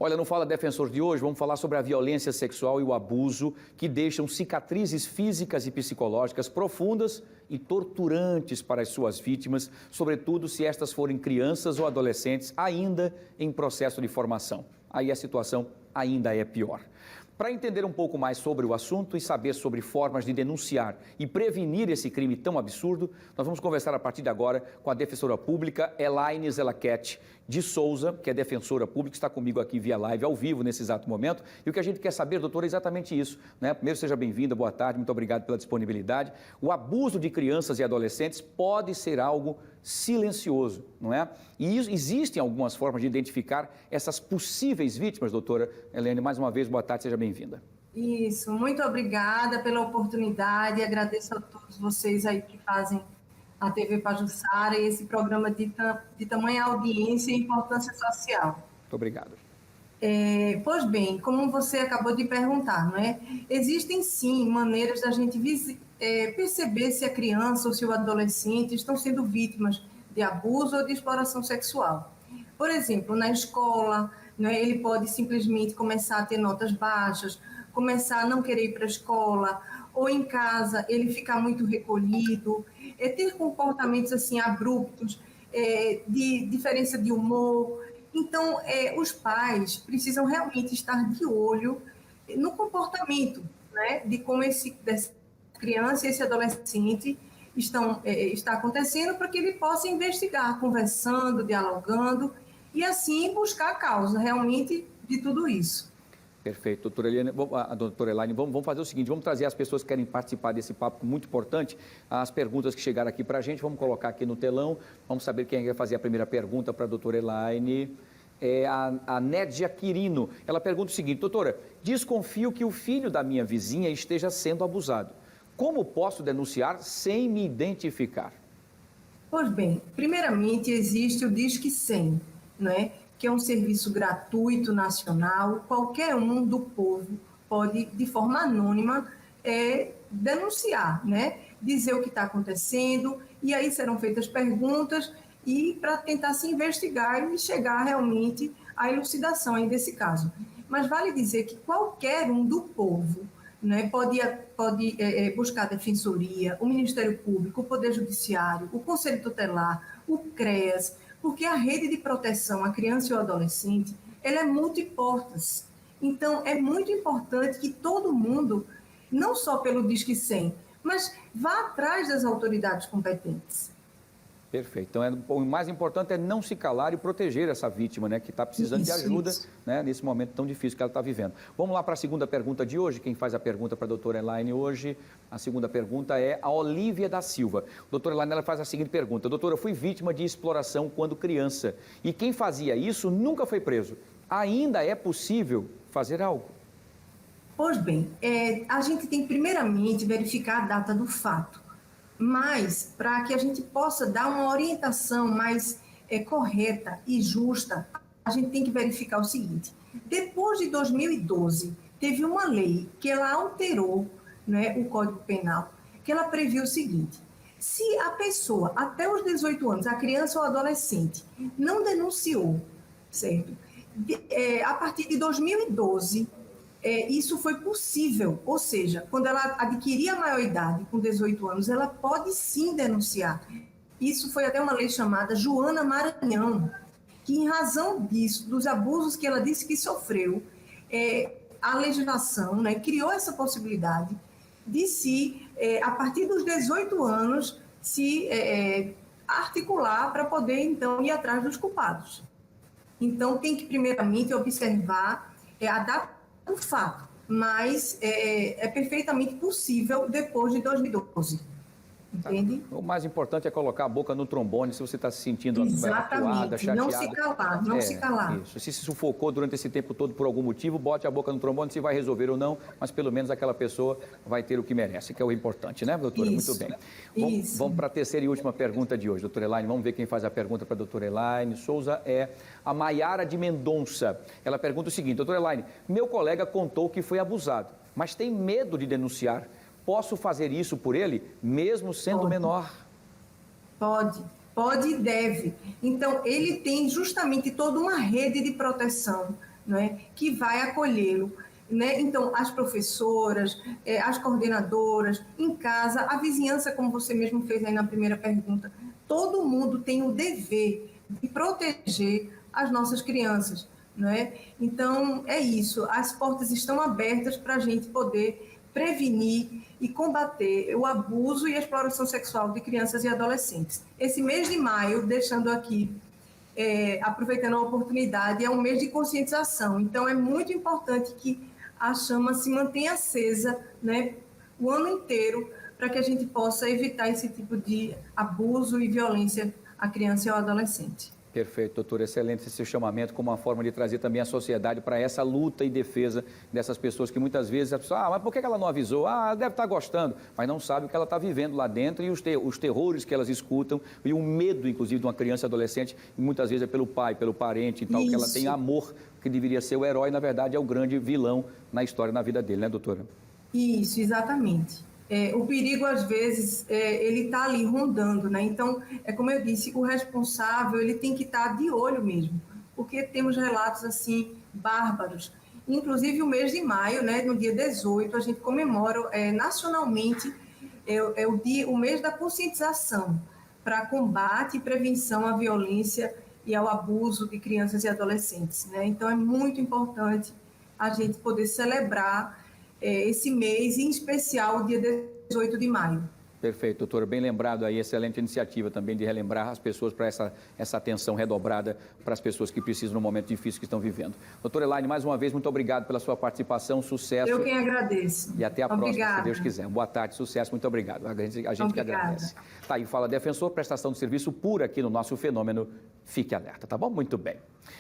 Olha, no Fala Defensor de hoje, vamos falar sobre a violência sexual e o abuso que deixam cicatrizes físicas e psicológicas profundas e torturantes para as suas vítimas, sobretudo se estas forem crianças ou adolescentes ainda em processo de formação. Aí a situação ainda é pior. Para entender um pouco mais sobre o assunto e saber sobre formas de denunciar e prevenir esse crime tão absurdo, nós vamos conversar a partir de agora com a defensora pública Elaine Zelaquete de Souza, que é defensora pública, está comigo aqui via live, ao vivo, nesse exato momento. E o que a gente quer saber, doutora, é exatamente isso, né? Primeiro, seja bem-vinda, boa tarde, muito obrigado pela disponibilidade. O abuso de crianças e adolescentes pode ser algo silencioso, não é? E existem algumas formas de identificar essas possíveis vítimas, doutora Elaine. Mais uma vez, boa tarde, seja bem-vinda. Isso, muito obrigada pela oportunidade, agradeço a todos vocês aí que fazem a TV Pajuçara e esse programa de tamanha audiência e importância social. Muito obrigado. Pois bem, como você acabou de perguntar, não é? Existem sim maneiras da gente perceber se a criança ou se o adolescente estão sendo vítimas de abuso ou de exploração sexual. Por exemplo, na escola, né, ele pode simplesmente começar a ter notas baixas, começar a não querer ir para a escola, ou em casa ele ficar muito recolhido, ter comportamentos assim abruptos, de diferença de humor. Então, os pais precisam realmente estar de olho no comportamento, né, de como dessa criança e esse adolescente está acontecendo, para que ele possa investigar, conversando, dialogando, e assim buscar a causa realmente de tudo isso. Perfeito, doutora Elaine, vamos fazer o seguinte, vamos trazer as pessoas que querem participar desse papo muito importante, as perguntas que chegaram aqui para a gente, vamos colocar aqui no telão, vamos saber quem vai fazer a primeira pergunta para a doutora Elaine. É a Nédia Quirino. Ela pergunta o seguinte: doutora, desconfio que o filho da minha vizinha esteja sendo abusado. Como posso denunciar sem me identificar? Pois bem, primeiramente existe o Disque 100, né? Que é um serviço gratuito nacional, qualquer um do povo pode, de forma anônima, denunciar, né? Dizer o que está acontecendo, e aí serão feitas perguntas e para tentar se investigar e chegar realmente à elucidação aí desse caso. Mas vale dizer que qualquer um do povo, né, pode buscar a Defensoria, o Ministério Público, o Poder Judiciário, o Conselho Tutelar, o CREAS, porque a rede de proteção à criança e ao adolescente, ela é multiportas. Então, é muito importante que todo mundo, não só pelo Disque 100, mas vá atrás das autoridades competentes. Perfeito. Então, o mais importante é não se calar e proteger essa vítima, né, que está precisando de ajuda, né, nesse momento tão difícil que ela está vivendo. Vamos lá para a segunda pergunta de hoje. Quem faz a pergunta para a doutora Elaine hoje, a segunda pergunta é a Olívia da Silva. Doutora Elaine, ela faz a seguinte pergunta: doutora, fui vítima de exploração quando criança e quem fazia isso nunca foi preso. Ainda é possível fazer algo? Pois bem, a gente tem primeiramente verificar a data do fato. Mas, para que a gente possa dar uma orientação mais correta e justa, a gente tem que verificar o seguinte: depois de 2012, teve uma lei que ela alterou, né, o Código Penal, que ela previu o seguinte: se a pessoa, até os 18 anos, a criança ou adolescente, não denunciou, certo? A partir de 2012, isso foi possível, ou seja, quando ela adquirir a maioridade, com 18 anos, ela pode sim denunciar. Isso foi até uma lei chamada Joana Maranhão, que em razão disso, dos abusos que ela disse que sofreu, a legislação, né, criou essa possibilidade de se, a partir dos 18 anos, se articular para poder, então, ir atrás dos culpados. Então, tem que, primeiramente, observar a data do fato, mas é perfeitamente possível depois de 2012, entende? O mais importante é colocar a boca no trombone se você está se sentindo acuada, chateada. Não se calar, não se calar. Isso. Se sufocou durante esse tempo todo por algum motivo, bote a boca no trombone, se vai resolver ou não, mas pelo menos aquela pessoa vai ter o que merece, que é o importante, né, doutora? Isso. Muito bem. Vamos para a terceira e última pergunta de hoje, doutora Elaine. Vamos ver quem faz a pergunta para a doutora Elaine Souza. É a Maiara de Mendonça. Ela pergunta o seguinte: doutora Elaine, meu colega contou que foi abusado, mas tem medo de denunciar. Posso fazer isso por ele, mesmo sendo menor? Pode e deve. Então, ele tem justamente toda uma rede de proteção não é, que vai acolhê-lo. Né? Então, as professoras, as coordenadoras, em casa, a vizinhança, como você mesmo fez aí na primeira pergunta, todo mundo tem o dever de proteger as nossas crianças. Né? Então, é isso, as portas estão abertas para a gente poder prevenir e combater o abuso e a exploração sexual de crianças e adolescentes. Esse mês de maio, deixando aqui, aproveitando a oportunidade, é um mês de conscientização. Então, é muito importante que a chama se mantenha acesa, né, o ano inteiro, para que a gente possa evitar esse tipo de abuso e violência à criança e ao adolescente. Perfeito, doutor. Excelente esse seu chamamento como uma forma de trazer também a sociedade para essa luta e defesa dessas pessoas que muitas vezes a pessoa, mas por que ela não avisou? Ela deve estar gostando, mas não sabe o que ela está vivendo lá dentro e os terrores que elas escutam e o medo, inclusive, de uma criança e adolescente, muitas vezes é pelo pai, pelo parente e tal, que ela tem amor, que deveria ser o herói, na verdade é o grande vilão na história, na vida dele, né, doutora? Isso, exatamente. O perigo, às vezes, ele está ali rondando, né? Então, como eu disse, o responsável, ele tem que estar de olho mesmo, porque temos relatos, assim, bárbaros. Inclusive, o mês de maio, né, no dia 18, a gente comemora nacionalmente o mês da conscientização para combate e prevenção à violência e ao abuso de crianças e adolescentes, né? Então, é muito importante a gente poder celebrar esse mês, em especial o dia 18 de maio. Perfeito, doutora. Bem lembrado aí, excelente iniciativa também de relembrar as pessoas para essa atenção redobrada para as pessoas que precisam no momento difícil que estão vivendo. Doutora Elaine, mais uma vez, muito obrigado pela sua participação, sucesso. Eu quem agradeço. E até a próxima, Obrigada. se Deus quiser. Boa tarde, sucesso, muito obrigado. A gente que agradece. Tá aí, Fala Defensor, prestação de serviço pura aqui no nosso Fenômeno. Fique alerta, tá bom? Muito bem.